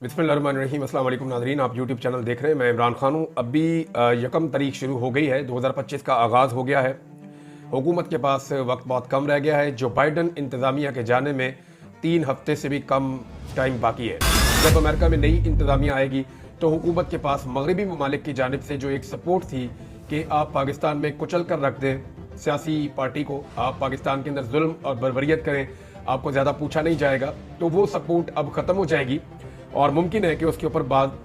बिस्मिल्लाहिर्रहमानिर्रहीम। अस्सलाम वालेकुम नाज़रीन, आप यूट्यूब चैनल देख रहे हैं। मैं इमरान खान हूँ। अभी 1 तारीख शुरू हो गई है, 2025 का आगाज़ हो गया है। हुकूमत के पास वक्त बहुत कम रह गया है। जो बाइडन इंतज़ामिया के जाने में 3 हफ्ते से भी कम टाइम बाकी है। जब अमेरिका में नई इंतज़ामिया आएगी तो हुकूमत के पास मगरबी ममालिक की जानिब से जो एक सपोर्ट थी कि आप पाकिस्तान में कुचल कर रख दें सियासी पार्टी को, आप पाकिस्तान के अंदर जुल्म और बर्बरियत करें, आपको ज़्यादा पूछा नहीं जाएगा, तो वो सपोर्ट अब ख़त्म हो जाएगी और मुमकिन है कि उसके ऊपर बाद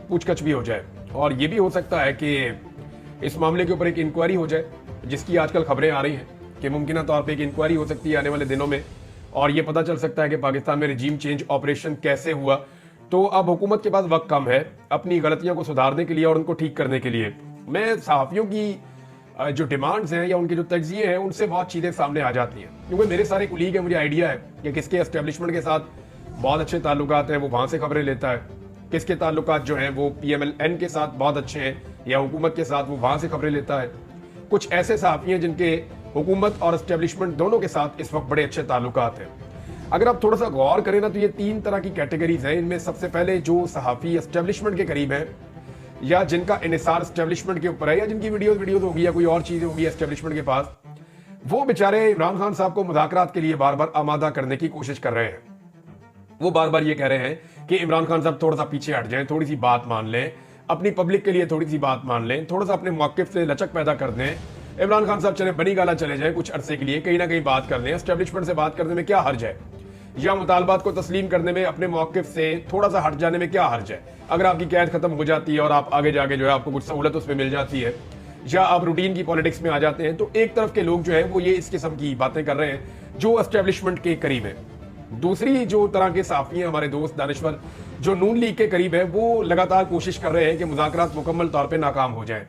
पूछकछ भी हो जाए। और ये भी हो सकता है कि इस मामले के ऊपर एक इंक्वायरी हो जाए, जिसकी आजकल खबरें आ रही हैं कि मुमकिन तौर पे एक इंक्वायरी हो सकती है आने वाले दिनों में, और ये पता चल सकता है कि पाकिस्तान में रिजीम चेंज ऑपरेशन कैसे हुआ। तो अब हुकूमत के पास वक्त कम है अपनी गलतियों को सुधारने के लिए और उनको ठीक करने के लिए। मैं सहाफ़ियों की जो डिमांड्स हैं या उनके जो तज्जिए हैं उनसे बहुत चीज़ें सामने आ जाती हैं, क्योंकि मेरे सारे कुलीग हैं, मुझे आइडिया है कि किसके एस्टेब्लिशमेंट के साथ बहुत अच्छे ताल्लुकात हैं, वो वहाँ से खबरें लेता है, किसके ताल्लुकात जो हैं वो PMLN के साथ बहुत अच्छे हैं या हुकूमत के साथ, वो वहाँ से खबरें लेता है। कुछ ऐसे सहाफ़ी हैं जिनके हुकूमत और एस्टेब्लिशमेंट दोनों के साथ इस वक्त बड़े अच्छे ताल्लुकात हैं। अगर आप थोड़ा सा गौर करें ना तो ये 3 तरह की कैटेगरीज हैं। इनमें सबसे पहले जो सहाफ़ी एस्टेब्लिशमेंट के करीब है या जिनका इन्हिसार एस्टेब्लिशमेंट के ऊपर है या जिनकी वीडियोज होगी या कोई और चीज़ होगी एस्टेब्लिशमेंट के पास, वो बेचारे इमरान खान साहब को मुज़ाकरात के लिए बार बार आमादा करने की कोशिश कर रहे हैं। वो बार बार ये कह रहे हैं कि इमरान खान साहब थोड़ा सा पीछे हट जाएं, थोड़ी सी बात मान लें, अपनी पब्लिक के लिए थोड़ी सी बात मान लें, थोड़ा सा अपने मौक़िफ़ से लचक पैदा कर दें। इमरान खान साहब चले बनी गाला चले जाएं कुछ अरसे के लिए, कहीं ना कहीं बात कर दें, एस्टेब्लिशमेंट से बात करने में क्या हर्ज है, या मुतालबात को तस्लीम करने में अपने मौक़िफ़ से थोड़ा सा हट जाने में क्या हर्ज है। अगर आपकी कैद खत्म हो जाती है और आप आगे जाके जो है आपको कुछ सहूलत उसमें मिल जाती है, या आप रूटीन की पॉलिटिक्स में आ जाते हैं, तो एक तरफ के लोग जो है वो ये इस किस्म की बातें कर रहे हैं जो एस्टेब्लिशमेंट के करीब है। दूसरी जो तरह के साफ़ी हैं हमारे दोस्त दानिश्वर जो नून लीग के करीब है, वो लगातार कोशिश कर रहे हैं कि मुज़ाकरात मुकम्मल तौर पे नाकाम हो जाएं।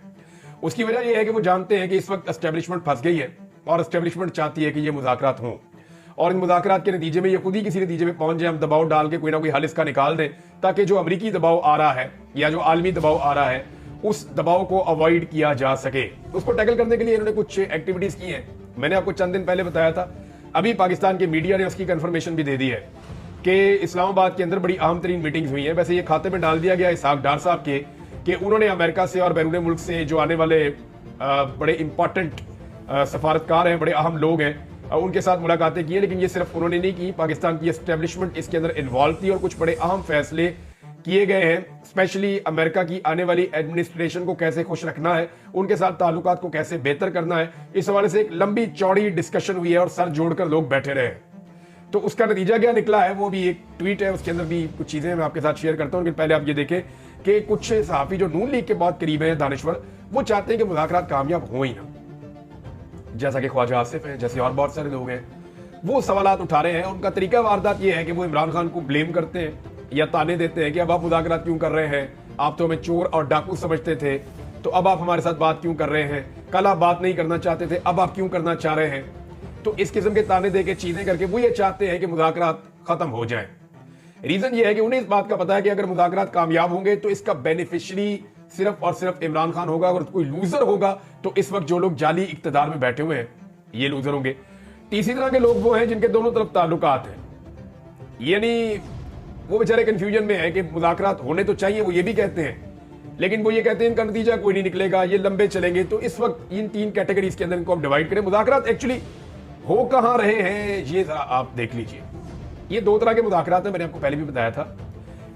उसकी वजह यह है कि वो जानते हैं कि इस वक्त एस्टेब्लिशमेंट फंस गई है और एस्टेब्लिशमेंट चाहती है कि ये मुज़ाकरात हों, और इन मुज़ाकरात के नतीजे में ये खुद ही किसी नतीजे में पहुंच जाए, हम दबाव डाल के कोई ना कोई हल इसका निकाल दें, ताकि जो अमरीकी दबाव आ रहा है या जो आलमी दबाव आ रहा है उस दबाव को अवॉइड किया जा सके। उसको टैकल करने के लिए इन्होंने कुछ एक्टिविटीज़ की हैं। मैंने आपको चंद दिन पहले बताया था, अभी पाकिस्तान के मीडिया ने उसकी कंफर्मेशन भी दे दी है कि इस्लामाबाद के अंदर बड़ी अहम तरीन मीटिंग्स हुई हैं। वैसे ये खाते में डाल दिया गया इसहाक डार साहब के कि उन्होंने अमेरिका से और बैरून मुल्क से जो आने वाले बड़े इंपॉर्टेंट सफारतकार हैं, बड़े अहम लोग हैं, उनके साथ मुलाकातें की हैं। लेकिन ये सिर्फ उन्होंने नहीं की, पाकिस्तान की एस्टेब्लिशमेंट इसके अंदर इन्वॉल्व थी और कुछ बड़े अहम फैसले किए गए हैं। स्पेशली अमेरिका की आने वाली एडमिनिस्ट्रेशन को कैसे खुश रखना है, उनके साथ ताल्लुकात को कैसे बेहतर करना है, इस हवाले से एक लंबी चौड़ी डिस्कशन हुई है और सर जोड़कर लोग बैठे रहे। तो उसका नतीजा क्या निकला है वो भी एक ट्वीट है, उसके अंदर भी कुछ चीज़ें मैं आपके साथ शेयर करता हूँ। लेकिन पहले आप ये देखें कि कुछ सहाफ़ी जो नून लीग के बहुत करीब हैं दानिश्वर, वो चाहते हैं कि मुज़ाकरात कामयाब हो ही ना, जैसा कि ख्वाजा आसिफ है, जैसे और बहुत सारे लोग हैं, वो सवालात उठा रहे हैं। उनका तरीका वारदात ये है कि वो इमरान खान को ब्लेम करते हैं या ताने देते हैं कि अब आप मुज़ाकरात क्यों कर रहे हैं, आप तो हमें चोर और डाकू समझते थे, तो अब आप हमारे साथ बात क्यों कर रहे हैं, कल आप बात नहीं करना चाहते थे, अब आप क्यों करना चाह रहे हैं। तो इस किस्म के ताने दे के चीजें करके वो ये चाहते हैं कि मुज़ाकरात खत्म हो जाए। रीजन ये है कि उन्हें इस बात का पता है कि अगर मुज़ाकरात कामयाब होंगे तो इसका बेनिफिशियरी सिर्फ और सिर्फ इमरान खान होगा। अगर कोई लूजर होगा तो इस वक्त जो लोग जाली इक्तदार में बैठे हुए हैं ये लूजर होंगे। तीसरी तरह के लोग वो हैं जिनके दोनों तरफ ताल्लुकात हैं, यानी वो बेचारे कंफ्यूजन में है कि मुज़ाकरात होने तो चाहिए, वो ये भी कहते हैं, लेकिन वो ये कहते हैं इनका नतीजा कोई नहीं निकलेगा, ये लंबे चलेंगे। तो इस वक्त इन 3 कैटेगरीज के अंदर इनको आप डिवाइड करें। मुज़ाकरात एक्चुअली हो कहां रहे हैं ये जरा आप देख लीजिए। ये 2 तरह के मुज़ाकरात हैं, मैंने आपको पहले भी बताया था।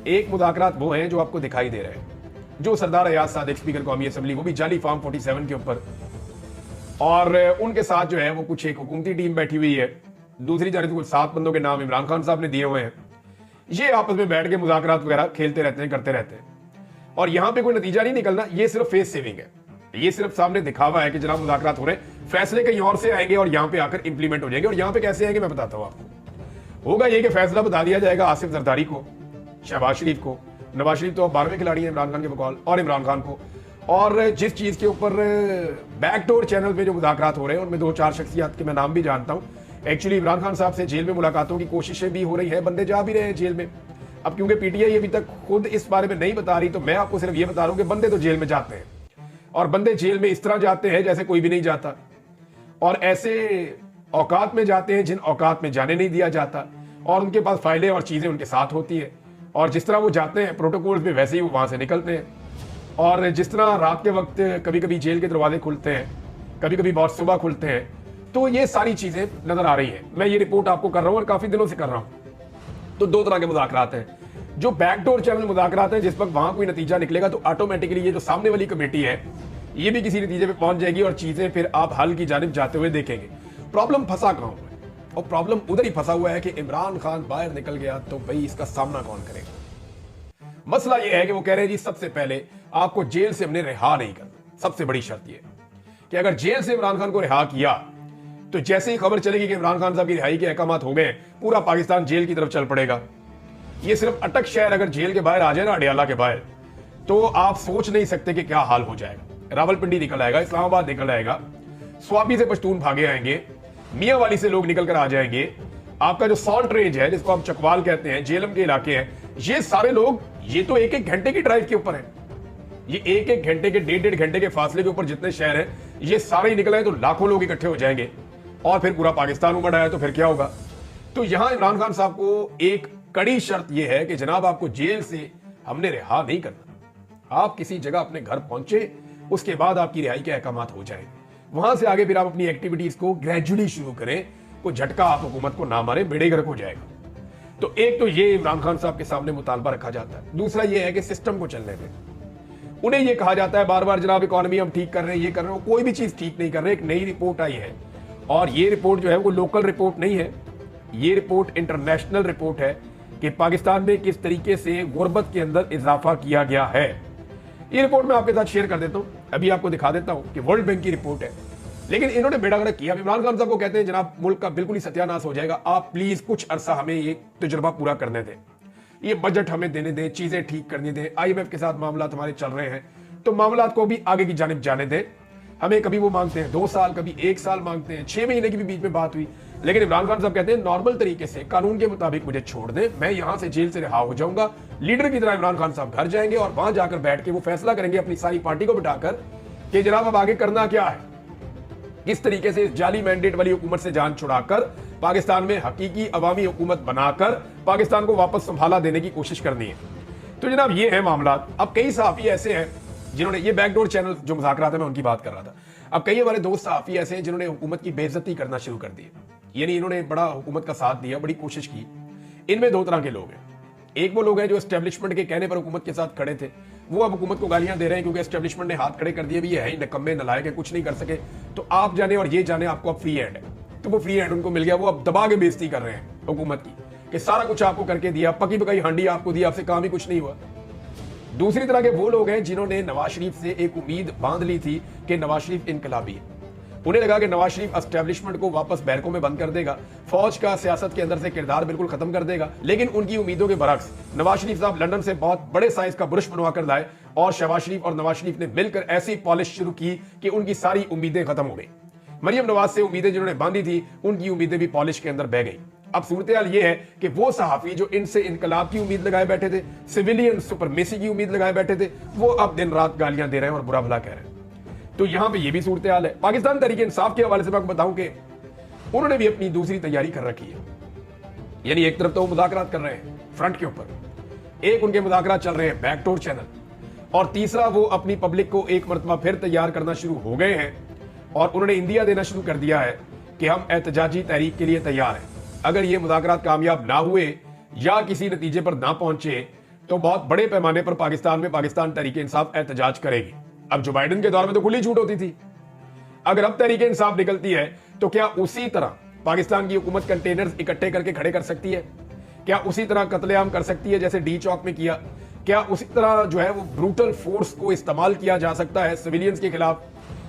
एक मुज़ाकरात वो हैं जो आपको दिखाई दे रहे हैं, जो सरदार अयाज सादिक स्पीकर कौमी असम्बली, वो भी जाली फार्म 47 के ऊपर, और उनके साथ जो है वो कुछ एक हुकूमती टीम बैठी हुई है, दूसरी जानिब कुछ 7 बंदों के नाम इमरान खान साहब ने दिए हुए हैं। ये आपस में बैठ के मुज़ाकरात वगैरह खेलते रहते हैं, करते रहते हैं, और यहां पे कोई नतीजा नहीं निकलना। ये सिर्फ फेस सेविंग है, ये सिर्फ सामने दिखावा है कि जनाब मुज़ाकरात हो रहे हैं, फैसले कहीं और से आएंगे और यहां पे आकर इंप्लीमेंट हो जाएंगे। और यहां पे कैसे आएंगे मैं बताता हूं आपको। होगा ये कि फैसला बता दिया जाएगा आसिफ जरदारी को, शहबाज शरीफ को, नवाज शरीफ तो 12वें खिलाड़ी हैं इमरान खान के बकौल, और इमरान खान को, और जिस चीज के ऊपर बैकडोर चैनल पे जो मुज़ाकरात हो रहे हैं उनमें 2-4 शख्सियत के मैं नाम भी जानता हूं। एक्चुअली इमरान खान साहब से जेल में मुलाकातों की कोशिशें भी हो रही है, बंदे जा भी रहे हैं जेल में। अब क्योंकि PTI अभी तक खुद इस बारे में नहीं बता रही, तो मैं आपको सिर्फ ये बता रहा हूं कि बंदे तो जेल में जाते हैं, और बंदे जेल में इस तरह जाते हैं जैसे कोई भी नहीं जाता, और ऐसे औकात में जाते हैं जिन औकात में जाने नहीं दिया जाता, और उनके पास फाइलें और चीजें उनके साथ होती है। और जिस तरह वो जाते हैं प्रोटोकॉल्स में, वैसे ही वो वहां से निकलते हैं। और जिस तरह रात के वक्त कभी कभी जेल के दरवाजे खुलते हैं, कभी कभी बहुत सुबह खुलते हैं, तो ये सारी चीजें नजर आ रही हैं। मैं ये रिपोर्ट आपको कर रहा हूं और काफी दिनों से कर रहा हूं। तो दो तरह के मुज़ाकरात हैं, जो बैकडोर चैनल मुज़ाकरात हैं, जिस वक्त वहां कोई नतीजा निकलेगा तो ऑटोमेटिकली ये जो सामने वाली कमेटी है ये भी किसी नतीजे पे पहुंच जाएगी और चीजें फिर आप हल की जानिब जाते हुए देखेंगे। प्रॉब्लम फंसा कहां हुआ है, और प्रॉब्लम उधर ही फंसा हुआ है कि इमरान खान बाहर निकल गया तो भाई इसका सामना कौन करेगा। मसला यह है कि वो कह रहे हैं जी सबसे पहले आपको जेल से हमने रिहा नहीं करना। सबसे बड़ी शर्त यह कि अगर जेल से इमरान खान को रिहा किया तो जैसे ही खबर चलेगी कि इमरान खान साहब की रिहाई के अहकामात हो गए, पूरा पाकिस्तान जेल की तरफ चल पड़ेगा। ये सिर्फ अटक शहर अगर जेल के बाहर आ जाए ना, अडियाला के बाहर, तो आप सोच नहीं सकते कि क्या हाल हो जाएगा। रावलपिंडी निकल आएगा, इस्लामाबाद निकल आएगा, स्वाबी से पश्तून भागे आएंगे, मियां वाली से लोग निकल कर आ जाएंगे, आपका जो सॉल्ट रेंज है जिसको हम चकवाल कहते हैं, जेलम के इलाके हैं, ये सारे लोग, ये तो एक एक घंटे की ड्राइव के ऊपर है, ये एक एक घंटे के, डेढ़ घंटे के फासले के ऊपर जितने शहर हैं ये सारे ही निकल आए तो लाखों लोग इकट्ठे हो जाएंगे और फिर पूरा पाकिस्तान उमड़ आया तो फिर क्या होगा। तो यहां इमरान खान साहब को एक कड़ी शर्त यह है कि जनाब आपको जेल से हमने रिहा नहीं करना। आप किसी जगह अपने घर पहुंचे, उसके बाद आपकी रिहाई के अहकामात हो जाएंगे, वहां से आगे फिर आप अपनी एक्टिविटीज को ग्रेजुअली शुरू करें, कोई झटका आप हुकूमत को ना मारे, बेड़े गर्क हो जाएगा। तो एक तो ये इमरान खान साहब के सामने मुतालबा रखा जाता है। दूसरा ये है कि सिस्टम को चलने दें। उन्हें ये कहा जाता है बार बार जनाब इकोनॉमी हम ठीक कर रहे हैं, ये कर रहे हैं, कोई भी चीज ठीक नहीं कर रहे। एक नई रिपोर्ट आई है और ये रिपोर्ट जो है वो लोकल रिपोर्ट नहीं है, ये रिपोर्ट इंटरनेशनल रिपोर्ट है कि पाकिस्तान में किस तरीके से गुर्बत के अंदर इजाफा किया गया है। ये रिपोर्ट मैं आपके साथ शेयर कर देता हूं, अभी आपको दिखा देता हूं कि वर्ल्ड बैंक की रिपोर्ट है, लेकिन इन्होंने बेड़ा गर्क किया। इमरान खान साहब को कहते हैं जनाब मुल्क का बिल्कुल ही सत्यानाश हो जाएगा, आप प्लीज कुछ अरसा हमें ये तजुर्बा पूरा करने दें, ये बजट हमें देने दें, चीजें ठीक करने दें, IMF के साथ मामला हमारे चल रहे हैं तो मामला को भी आगे की जानिब जाने दें। हमें कभी वो मांगते हैं 2 साल, कभी 1 साल मांगते हैं, 6 महीने की भी बीच में बात हुई, लेकिन इमरान खान साहब कहते हैं नॉर्मल तरीके से कानून के मुताबिक मुझे छोड़ दें, मैं यहां से जेल से रिहा हो जाऊंगा। लीडर की तरह इमरान खान साहब घर जाएंगे और वहां जाकर बैठ के वो फैसला करेंगे अपनी सारी पार्टी को बिठाकर कि जनाब अब आगे करना क्या है, किस तरीके से इस जाली मैंडेट वाली हुकूमत से जान छुड़ाकर पाकिस्तान में हकीकी अवामी हुकूमत बनाकर पाकिस्तान को वापस संभाला देने की कोशिश करनी है। तो जनाब ये है मामला। अब कई सहाफी ऐसे हैं जिन्होंने, ये बैकडोर चैनल जो मुज़ाकरात है मैं उनकी बात कर रहा था, अब कई हमारे दोस्त सहाफी ऐसे हैं जिन्होंने हुकूमत की बेइज्जती करना शुरू कर दी, यानी इन्होंने बड़ा हुकूमत का साथ दिया, बड़ी कोशिश की। इनमें 2 तरह के लोग हैं, एक वो लोग हैं जो एस्टेब्लिशमेंट के कहने पर हुकूमत के साथ खड़े थे, वो अब हुकूमत को गालियां दे रहे हैं क्योंकि एस्टेब्लिशमेंट ने हाथ खड़े कर दिए, भी ये है ही निकम्मे नलायक है, कुछ नहीं कर सके, तो आप जाने और ये जाने आपको अब फ्री हैंड है। तो वो फ्री हैंड उनको मिल गया, वो अब दबा के बेइज्जती कर रहे हैं हुकूमत की कि सारा कुछ आपको करके दिया, पकी पकाई हांडी आपको दी, आपसे काम ही कुछ नहीं हुआ। दूसरी तरह के वो लोग हैं जिन्होंने नवाज शरीफ से एक उम्मीद बांध ली थी कि नवाज शरीफ इनकलाबी है, उन्हें लगा कि नवाज शरीफ एस्टेब्लिशमेंट को वापस बैरकों में बंद कर देगा, फौज का सियासत के अंदर से किरदार बिल्कुल खत्म कर देगा। लेकिन उनकी उम्मीदों के बरक्स नवाज शरीफ साहब लंदन से बहुत बड़े साइज का बुरश बनवा कर लाए और शहबाज शरीफ और नवाज शरीफ ने मिलकर ऐसी पॉलिश शुरू की कि उनकी सारी उम्मीदें खत्म हो गई। मरियम नवाज से उम्मीदें जिन्होंने बांधी थी उनकी उम्मीदें भी पॉलिश के अंदर बह गई। अब सूरत हाल ये है कि वो सहाफी जो इनसे इनकलाब की उम्मीद लगाए बैठे थे, सिविलियन सुपरमेसी की उम्मीद लगाए बैठे थे, वो अब दिन रात गालियां दे रहे हैं और बुरा भला कह रहे हैं। तो यहां पे ये भी सूरत हाल है। पाकिस्तान तहरीक इंसाफ के हवाले से मैं आपको बताऊं कि उन्होंने भी अपनी दूसरी तैयारी कर रखी है, यानी एक तरफ तो वो मुज़ाकरात कर रहे हैं फ्रंट के ऊपर, एक उनके मुज़ाकरात चल रहे हैं बैकडोर चैनल, और तीसरा वो अपनी पब्लिक को एक मरतबा फिर तैयार करना शुरू हो गए हैं और उन्होंने इंदिया देना शुरू कर दिया है कि हम एहतजाजी तहरीक के लिए तैयार हैं। अगर ये मुज़ाकरात कामयाब ना हुए या किसी नतीजे पर ना पहुंचे तो बहुत बड़े पैमाने पर पाकिस्तान में पाकिस्तान तहरीक इंसाफ एहतजाज करेगी। अब जो बाइडन के दौर में तो खुली छूट होती थी, अगर अब तहरीक इंसाफ निकलती है तो क्या उसी तरह पाकिस्तान की हुकूमत कंटेनर्स इकट्ठे करके खड़े कर सकती है? क्या उसी तरह कत्लेआम कर सकती है जैसे डी चौक में किया? क्या उसी तरह जो है वो ब्रूटल फोर्स को इस्तेमाल किया जा सकता है सिविलियंस के खिलाफ?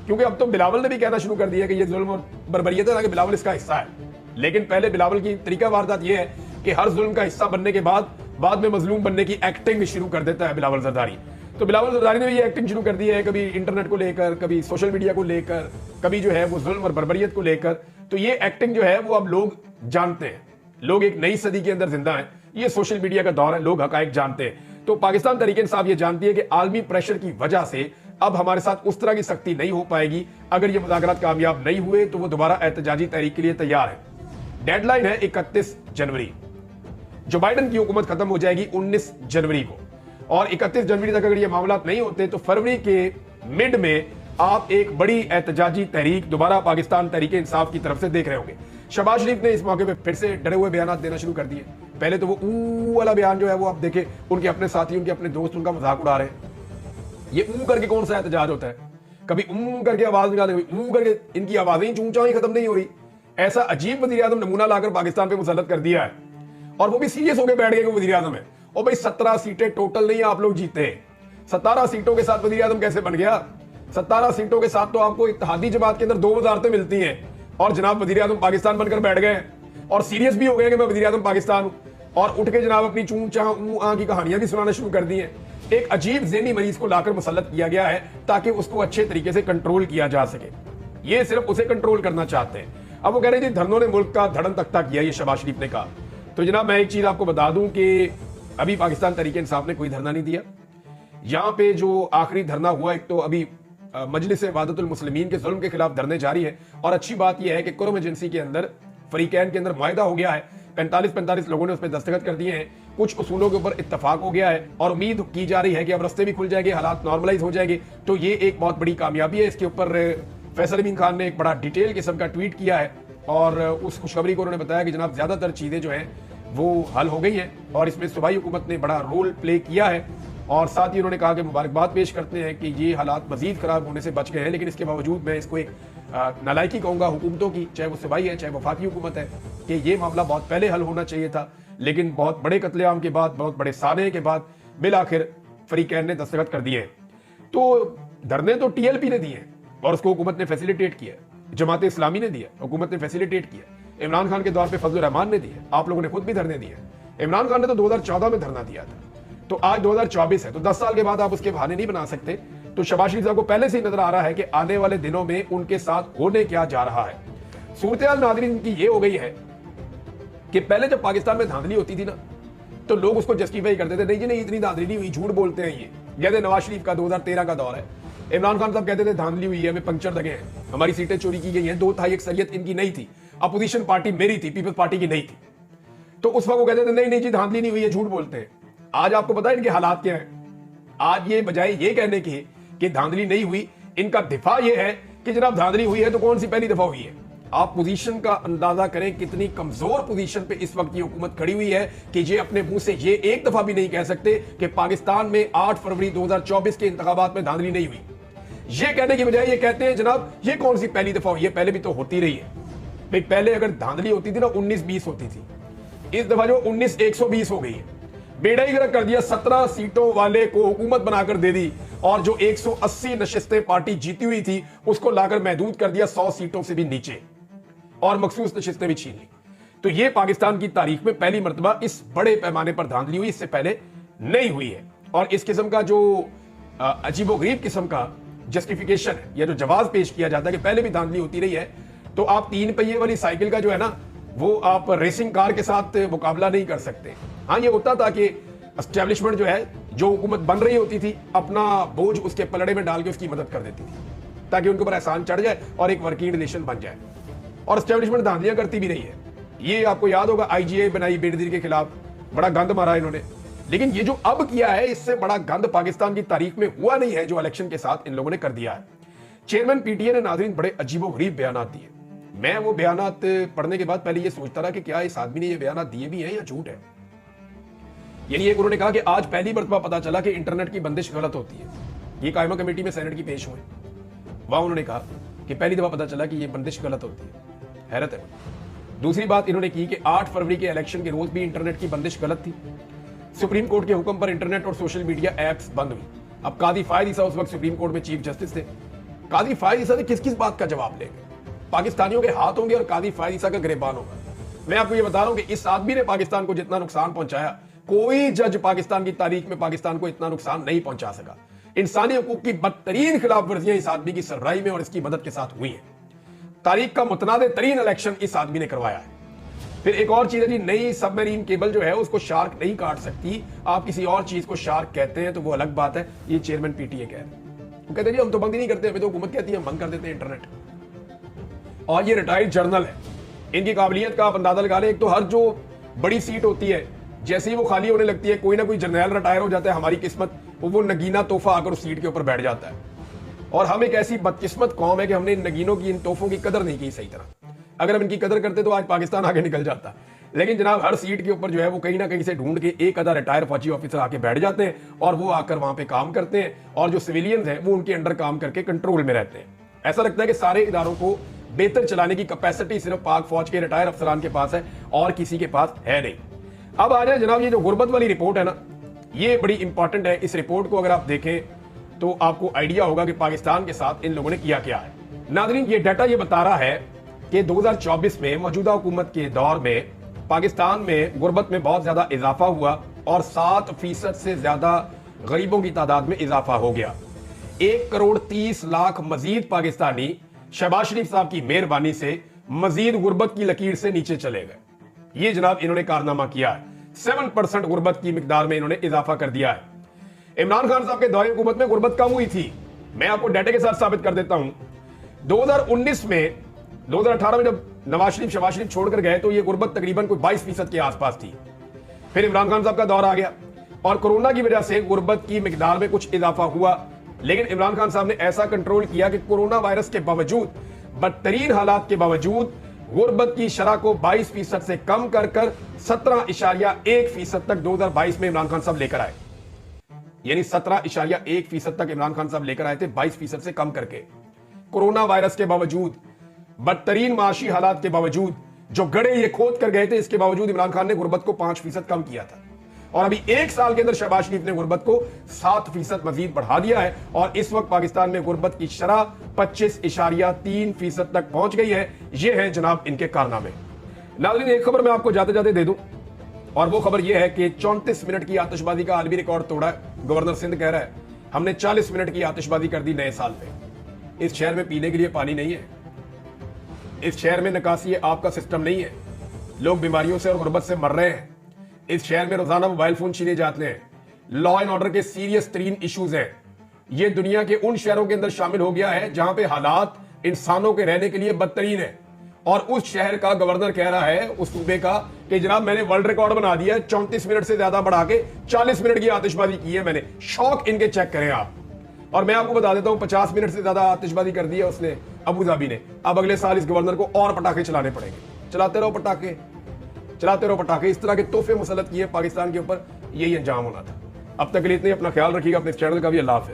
क्योंकि अब तो बिलावल ने भी कहना शुरू कर दिया कि ये जुल्म और बर्बरियत है, बिलावल इसका हिस्सा है। लेकिन पहले बिलावल की तरीका वारदात यह है कि हर जुल्म का हिस्सा बनने के बाद में मजलूम बनने की एक्टिंग शुरू कर देता है बिलावल जरदारी। तो बिलावल जरदारी ने भी ये एक्टिंग शुरू कर दी है, कभी इंटरनेट को लेकर, कभी सोशल मीडिया को लेकर, कभी जो है वो जुल्म और बर्बरियत को लेकर। तो ये एक्टिंग जो है वो अब लोग जानते हैं, लोग एक नई सदी के अंदर जिंदा हैं, ये सोशल मीडिया का दौर है, लोग हकायक जानते हैं। तो पाकिस्तान तहरीक इंसाफ ये जानती है कि आलमी प्रेशर की वजह से अब हमारे साथ उस तरह की सख्ती नहीं हो पाएगी। अगर ये मुज़ाकरात कामयाब नहीं हुए तो वो दोबारा एहतजाजी तहरीक के लिए तैयार है। डेडलाइन है 31 जनवरी। जो बाइडन की हुकूमत खत्म हो जाएगी 19 जनवरी को, और 31 जनवरी तक अगर ये मामला नहीं होते तो फरवरी के मिड में आप एक बड़ी एहतजाजी तहरीक दोबारा पाकिस्तान तहरीक इंसाफ की तरफ से देख रहे होंगे। शहबाज शरीफ ने इस मौके पे फिर से डरे हुए बयान देना शुरू कर दिए। पहले तो वो ऊ वाला बयान जो है वो आप देखें, उनके अपने साथी, उनके अपने दोस्त उनका मजाक उड़ा रहे हैं। ये ऊ करके कौन सा एहतजाज होता है? कभी करके आवाज निकाले, कभी करके, इनकी आवाजें चूंचा ही खत्म नहीं हो रही। ऐसा अजीब वज़ीर-ए-आज़म नमूना लाकर पाकिस्तान पे मुसल्लत कर दिया है, और वो भी सीरियस होकर बैठ गए कि वज़ीर-ए-आज़म है। और भाई 17 सीटें टोटल नहीं आप लोग जीते, 17 सीटों के साथ वज़ीर-ए-आज़म कैसे बन गया? 17 सीटों के साथ तो आपको इत्तेहादी जमात के अंदर 2 वजारतें मिलती हैं, और जनाब वज़ीर-ए-आज़म पाकिस्तान बनकर बैठ गए, और सीरियस भी हो गए कि मैं वज़ीर-ए-आज़म पाकिस्तान हूं, और उठ के जनाब अपनी चूं चाह ऊ आ की कहानियां भी सुनाना शुरू कर दी हैं। एक अजीब ज़हनी मरीज को लाकर मुसल्लत किया गया है ताकि उसको अच्छे तरीके से कंट्रोल किया जा सके। ये सिर्फ उसे कंट्रोल करना चाहते हैं। अब वो कह रहे हैं धरनों ने मुल्क का धड़न तख्ता किया, ये शहबाज शरीफ ने कहा। तो जनाब मैं एक चीज आपको बता दूं कि अभी पाकिस्तान तहरीक इंसाफ ने कोई धरना नहीं दिया। यहाँ पे जो आखिरी धरना हुआ, एक तो अभी मजलिस इबादतुल मुस्लिमीन के जुल्म के खिलाफ धरने जारी है, और अच्छी बात यह है कि कुरम एजेंसी के अंदर फरीकैन के अंदर मुआहिदा हो गया है। 45 लोगों ने उस पर दस्तखत कर दिए हैं, कुछ उसूलों के ऊपर इत्तफाक हो गया है, और उम्मीद की जा रही है कि अब रस्ते भी खुल जाएंगे, हालात नॉर्मलाइज हो जाएंगे। तो ये एक बहुत बड़ी कामयाबी है। इसके ऊपर फैसल अमीन खान ने एक बड़ा डिटेल किस्म का ट्वीट किया है, और उस खुशखबरी को उन्होंने बताया कि जनाब ज्यादातर चीजें जो हैं वो हल हो गई हैं, और इसमें सूबाई हुकूमत ने बड़ा रोल प्ले किया है। और साथ ही उन्होंने कहा कि मुबारकबाद पेश करते हैं कि ये हालात मजीद खराब होने से बच गए हैं, लेकिन इसके बावजूद मैं इसको एक नालायकी कहूंगा हुकूमतों की, चाहे वो सूबाई है चाहे वफाकी हुकूमत है, कि ये मामला बहुत पहले हल होना चाहिए था। लेकिन बहुत बड़े कत्लेआम के बाद, बहुत बड़े साने के बाद बिल आखिर फरीकैन ने दस्तखत कर दिए हैं। तो धरने तो TLP ने दिए और उसको हुकूमत ने फैसिलिटेट किया, जमात इस्लामी ने दिया, हुकूमत ने फैसिलिटेट किया, इमरान खान के दौर पे फजल रहमान ने दिए, आप लोगों ने खुद भी धरने दिए। इमरान खान ने तो 2014 में धरना दिया था, तो आज 2024 है, तो 10 साल के बाद आप उसके बहाने नहीं बना सकते। तो शहबाज शरीफ साहब को पहले से ही नजर आ रहा है कि आने वाले दिनों में उनके साथ होने क्या जा रहा है। सूरत-ए-हाल नाज़रीन की ये हो गई है कि पहले जब पाकिस्तान में धांधली होती थी ना, तो लोग उसको जस्टिफाई करते थे, नहीं जी नहीं इतनी धांधली नहीं हुई, झूठ बोलते हैं ये। जैसे नवाज शरीफ का 2013 का दौर है, इमरान खान साहब कहते थे धांधली हुई है, हमें पंक्चर लगे हैं, हमारी सीटें चोरी की गई हैं, 2/3 अक्सरियत इनकी नहीं थी, अपोजिशन पार्टी मेरी थी, पीपल्स पार्टी की नहीं थी। तो उस वक्त वो कहते थे नहीं नहीं जी धांधली नहीं हुई है, झूठ बोलते हैं। आज आपको पता है इनके हालात क्या है? आज ये बजाय ये कहने के कि धांधली नहीं हुई, इनका दिफा ये है कि जनाब धांधली हुई है तो कौन सी पहली दफा हुई है। आप पोजीशन का अंदाजा करें कितनी कमजोर पोजीशन पे इस वक्त ये हुकूमत खड़ी हुई है कि ये अपने मुंह से ये एक दफा भी नहीं कह सकते कि पाकिस्तान में 8 फरवरी 2024 के इंतखाबात में धांधली नहीं हुई। ये कहने की बजाय ये कहते हैं जनाब ये कौन सी पहली दफा हुई है, पहले भी तो होती रही है। भाई पहले अगर धांधली होती थी ना 19-20 होती थी, इस दफा जो 19-120 हो गई है। बेड़ा ही गर्क कर दिया, 17 सीटों वाले को हुकूमत बनाकर दे दी, और जो 180 नशिस्तें पार्टी जीती हुई थी उसको लाकर महदूद कर दिया 100 सीटों से भी नीचे, और मखसूस नशिस्तें भी छीन ली। तो ये पाकिस्तान की तारीख में पहली मर्तबा इस बड़े पैमाने पर धांधली हुई, इससे पहले नहीं हुई है। और इस किस्म का जो अजीबोगरीब किस्म का जस्टिफिकेशन है या जो जवाब पेश किया जाता है कि पहले भी धांधली होती रही है, तो आप 3 पहिए वाली साइकिल का जो है ना वो आप रेसिंग कार के साथ मुकाबला नहीं कर सकते। हाँ ये होता था कि एस्टेब्लिशमेंट जो है, जो हुकूमत बन रही होती थी, अपना बोझ उसके पलड़े में डाल के उसकी मदद कर देती थी ताकि उनके ऊपर एहसान चढ़ जाए और एक वर्किंग रिलेशन बन जाए। और एस्टेब्लिशमेंट धांधलियां करती भी रही है। ये आपको याद होगा IGA बनाई बेनजीर के खिलाफ, बड़ा गंद मारा इन्होंने। लेकिन ये जो अब किया है इससे बड़ा गंद पाकिस्तान की तारीख में हुआ नहीं है जो इलेक्शन के साथ इन लोगों ने कर दिया है। चेयरमैन PTA ने नाज़रीन बड़े अजीबोगरीब बयान दिए। मैं वो बयानात पढ़ने के बाद पहले ये सोचता रहा कि क्या इस आदमी ने ये बयानात दिए भी हैं या झूठ है। यानी एक उन्होंने कहा कि आज पहली मर्तबा पता चला कि इंटरनेट की बंदिश गलत होती है। ये कायमा कमेटी में सेनेट की पेश हुए, वहां उन्होंने कहा कि पहली दफा पता चला कि ये बंदिश गलत होती है। हैरत है। दूसरी बात इन्होंने की कि 8 फरवरी के इलेक्शन के रोज भी इंटरनेट की बंदिश गलत थी। सुप्रीम कोर्ट के हुक्म पर इंटरनेट और सोशल मीडिया एप्स बंद हुई। अब काजी फायद ईसा उस वक्त सुप्रीम कोर्ट में चीफ जस्टिस थे। काजी फायद ईसा से किस किस बात का जवाब लेंगे? पाकिस्तानियों के हाथ होंगे और काजी फायद ईसा का गिरबान होगा। मैं आपको ये बता रहा हूं कि इस आदमी ने पाकिस्तान को जितना नुकसान पहुंचाया, कोई जज पाकिस्तान की तारीख में पाकिस्तान को इतना नुकसान नहीं पहुंचा सका। इंसानी हकूक की बदतरीन खिलाफ वर्जियां इस आदमी की सरबराही में और इसकी मदद के साथ हुई है। तारीख का मुतनाज़ तरीन इलेक्शन इस आदमी ने करवाया है। फिर एक और चीज है जी, नई सबमरीन केबल जो है उसको शार्क नहीं काट सकती। आप किसी और चीज को शार्क कहते हैं तो वो अलग बात है। ये चेयरमैन PTA कह रहे हैं, वो कहते हैं जी हम तो बंद ही नहीं करते, हमें तो हुकूमत कहती है हम बंद कर देते हैं इंटरनेट। और ये रिटायर्ड जर्नल है, इनकी काबिलियत का आप अंदाजा लगा लें। एक तो हर जो बड़ी सीट होती है जैसे ही वो खाली होने लगती है, कोई ना कोई जर्नैल रिटायर हो जाता है, हमारी किस्मत वो नगीना तोहफा आकर उस सीट के ऊपर बैठ जाता है। और हम एक ऐसी बदकिस्मत कौम है कि हमने इन नगीनों की, इन तोहफों की कदर नहीं की सही तरह। अगर हम इनकी कदर करते तो आज पाकिस्तान आगे निकल जाता। लेकिन जनाब हर सीट के ऊपर जो है वो कहीं ना कहीं से ढूंढ के एक आधा रिटायर फौजी ऑफिसर आके बैठ जाते हैं और वो आकर वहां पे काम करते हैं, और जो सिविलियंस हैं वो उनके अंडर काम करके कंट्रोल में रहते हैं। ऐसा लगता है कि सारे इदारों को बेहतर चलाने की कैपेसिटी सिर्फ पाक फौज के रिटायर अफसरान के पास है और किसी के पास है नहीं। अब आ जाए जनाब, ये जो गुर्बत वाली रिपोर्ट है ना, ये बड़ी इंपॉर्टेंट है। इस रिपोर्ट को अगर आप देखें तो आपको आइडिया होगा कि पाकिस्तान के साथ इन लोगों ने किया क्या है। नाज़रीन, ये डाटा ये बता रहा है कि 2024 में मौजूदा हुकूमत के दौर में पाकिस्तान में गुर्बत में बहुत ज्यादा इजाफा हुआ और 7% से ज्यादा गरीबों की तादाद में इजाफा हो गया। 1,30,00,000 मजीद पाकिस्तानी शहबाज शरीफ साहब की मेहरबानी से मजीद गुर्बत की लकीर से नीचे चले गए। ये जनाब इन्होंने कारनामा किया है। 7% गुर्बत की मिकदार में इन्होंने इजाफा कर दिया है। इमरान खान साहब के दौरे हुकूमत में गुर्बत कम हुई थी। मैं आपको डाटा के साथ साबित कर देता हूं। 2019 में, 2018 में जब नवाज शरीफ शहबाज शरीफ छोड़कर गए तो ये गुर्बत तकरीबन कोई 22% के आसपास थी। फिर इमरान खान साहब का दौर आ गया और कोरोना की वजह से गुर्बत की मिकदार में कुछ इजाफा हुआ, लेकिन इमरान खान साहब ने ऐसा कंट्रोल किया कि कोरोना वायरस के बावजूद, बदतरीन हालात के बावजूद गुर्बत की शरह को 22% से कम कर 17.1% तक 2022 में इमरान खान साहब लेकर आए। यानी 17.1% तक इमरान खान साहब लेकर आए थे, 22% से कम करके। कोरोना वायरस के बावजूद, बदतरीन माशी हालात के बावजूद, जो गड़े ये खोद कर गए थे, इसके बावजूद इमरान खान ने गुर्बत को 5% कम किया था। और अभी एक साल के अंदर शहबाज शरीफ ने गुर्बत को 7% मजीद बढ़ा दिया है और इस वक्त पाकिस्तान में गुर्बत की शरह 25.3% तक पहुंच गई है। ये है जनाब इनके कारनामे। नाज़रीन, एक खबर मैं आपको जाते जाते दे दूं, और वो खबर ये है कि 34 मिनट की आतिशबाजी का आलमी रिकॉर्ड तोड़ा है। गवर्नर सिंध कह रहा है हमने 40 मिनट की आतिशबाजी कर दी नए साल पे। इस शहर में पीने के लिए पानी नहीं है, इस शहर में निकासी आपका सिस्टम नहीं है, लोग बीमारियों से और गुर्बत से मर रहे हैं। इस शहर में रोजाना मोबाइल फोन छीने जाते हैं, लॉ एंड ऑर्डर के सीरियस तरीन इश्यूज हैं। ये दुनिया के उन शहरों के अंदर शामिल हो गया है जहां पे हालात इंसानों के रहने के लिए बदतरीन है। और उस शहर का गवर्नर कह रहा है, उस सूबे का, कि जनाब मैंने वर्ल्ड रिकॉर्ड बना दिया है, 34 मिनट से ज्यादा बढ़ा के 40 मिनट की आतिशबाजी की है मैंने। शौक इनके चेक करें आप। और मैं आपको बता देता हूं 50 मिनट से ज्यादा आतिशबाजी कर दी है उसने, अबू धाबी ने। अब अगले साल इस गवर्नर को और पटाखे चलाने पड़ेंगे। चलाते रहो पटाखे, चलाते रहो पटाखे। इस तरह के तोहफे मुसल्लत किए पाकिस्तान के ऊपर, यही अंजाम होना था। अब तक के लिए इतने, अपना ख्याल रखिएगा, अपने चैनल का भी। अल्लाह हाफ़िज़।